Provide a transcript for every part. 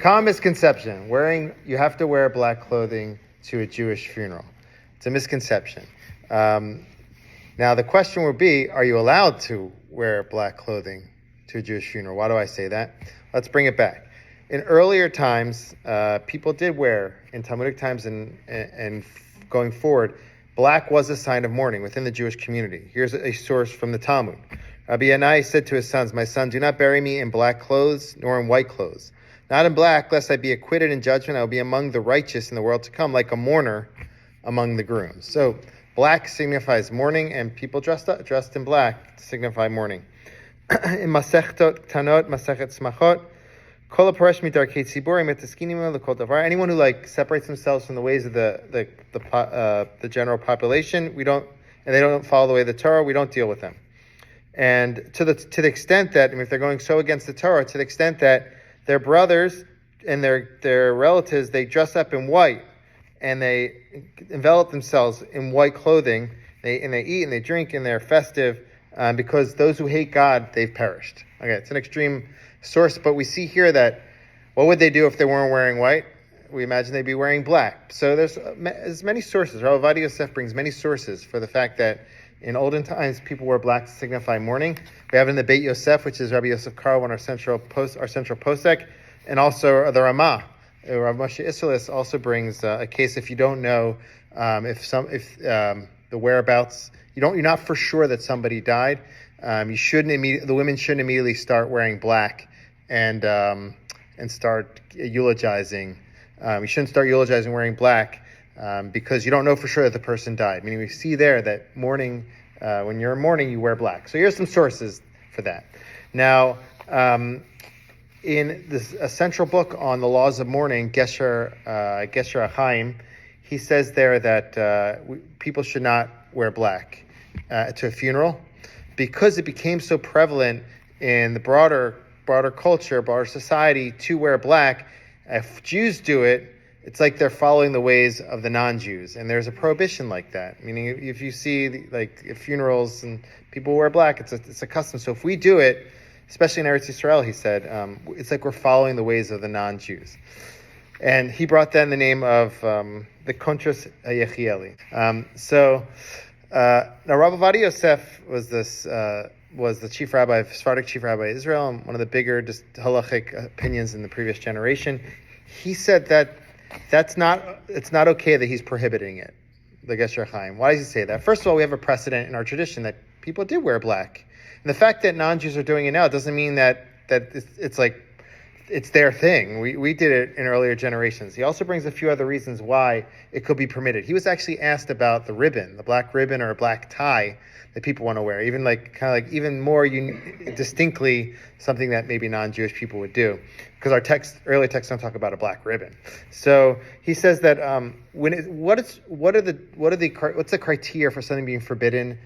Common misconception: you have to wear black clothing to a Jewish funeral. It's a misconception. Now the question would be: are you allowed to wear black clothing to a Jewish funeral? Why do I say that? Let's bring it back. In earlier times, people did wear, in Talmudic times and going forward, black was a sign of mourning within the Jewish community. Here's a source from the Talmud. Rabbi Yanai said to his sons, "My son, do not bury me in black clothes nor in white clothes. Not in black, lest I be acquitted in judgment. I will be among the righteous in the world to come, like a mourner among the grooms." So black signifies mourning, and people dressed in black signify mourning. In Masechtot Tanot, Masechet Smachot, anyone who separates themselves from the ways of the general population, they don't follow the way of the Torah, we don't deal with them. And to the extent that, if they're going so against the Torah, to the extent that their brothers and their relatives, they dress up in white and they envelop themselves in white clothing, they eat and they drink and they're festive, because those who hate God, they've perished. Okay, it's an extreme source, but we see here that what would they do if they weren't wearing white? We imagine they'd be wearing black. So there's many sources. Rav Ovadia Yosef brings many sources for the fact that in olden times people wore black to signify mourning. We have it in the Beit Yosef, which is Rabbi Yosef Karo, our central posek, and also the Ramah. Rav Moshe Isserles also brings a case if you don't know if the whereabouts, you're not for sure that somebody died. The women shouldn't immediately start wearing black and start eulogizing. You shouldn't start eulogizing wearing black because you don't know for sure that the person died. Meaning we see there that mourning, when you're in mourning, you wear black. So here's some sources for that. Now, in a central book on the laws of mourning, Gesher Achaim, he says there that people should not wear black to a funeral because it became so prevalent in the broader culture, broader society to wear black. If Jews do it, it's like they're following the ways of the non-Jews, and there's a prohibition like that. Meaning, if you see funerals and people wear black, it's a custom. So if we do it, especially in Eretz Yisrael, he said, it's like we're following the ways of the non-Jews. And he brought that in the name of the Kontras Yechieli. Now Rav Ovadia Yosef was the chief rabbi, Sephardic chief rabbi of Israel, and one of the bigger just halachic opinions in the previous generation. He said that it's not okay that he's prohibiting it, the Gesher Chaim. Why does he say that? First of all, we have a precedent in our tradition that people did wear black. And the fact that non-Jews are doing it now doesn't mean that it's their thing. We did it in earlier generations. He also brings a few other reasons why it could be permitted. He was actually asked about the ribbon, the black ribbon or a black tie that people want to wear, even even more distinctly something that maybe non-Jewish people would do, because our early texts don't talk about a black ribbon. So he says that what's the criteria for something being forbidden?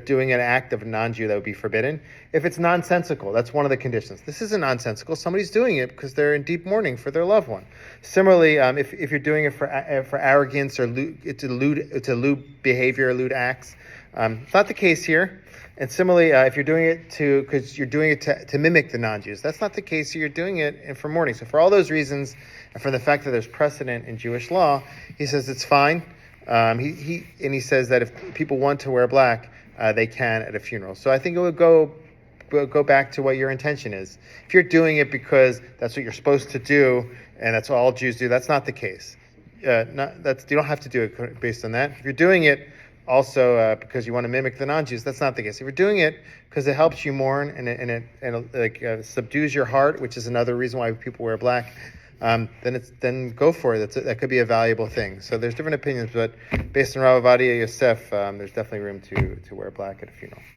Doing an act of a non-Jew that would be forbidden. If it's nonsensical, that's one of the conditions. This isn't nonsensical. Somebody's doing it because they're in deep mourning for their loved one. Similarly, if you're doing it for arrogance or it's a lewd behavior, lewd acts, it's not the case here. And similarly, if you're doing it because you're doing it to mimic the non-Jews, that's not the case. You're doing it for mourning. So for all those reasons, and for the fact that there's precedent in Jewish law, he says it's fine. He says that if people want to wear black, they can at a funeral. So I think it would go back to what your intention is. If you're doing it because that's what you're supposed to do and that's what all Jews do, that's not the case. You don't have to do it based on that. If you're doing it also because you want to mimic the non-Jews, that's not the case. If you're doing it because it helps you mourn and it subdues your heart, which is another reason why people wear black, then go for it. That could be a valuable thing. So there's different opinions, but based on Rav Ovadia Yosef, there's definitely room to wear black at a funeral.